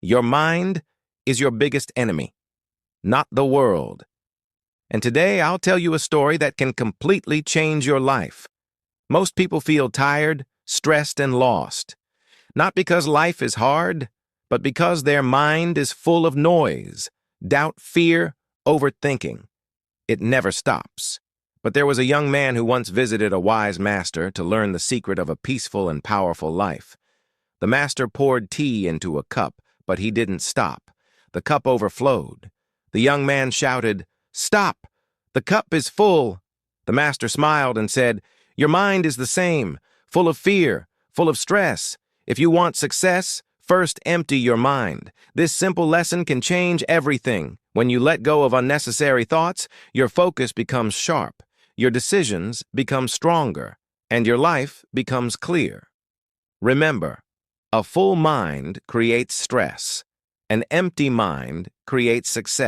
Your mind is your biggest enemy, not the world. And today I'll tell you a story that can completely change your life. Most people feel tired, stressed, and lost. Not because life is hard, but because their mind is full of noise, doubt, fear, overthinking. It never stops. But there was a young man who once visited a wise master to learn the secret of a peaceful and powerful life. The master poured tea into a cup, but he didn't stop. The cup overflowed. The young man shouted, "Stop! The cup is full!" The master smiled and said, "Your mind is the same, full of fear, full of stress. If you want success, first empty your mind. This simple lesson can change everything. When you let go of unnecessary thoughts, your focus becomes sharp, your decisions become stronger, and your life becomes clear." Remember, a full mind creates stress. An empty mind creates success.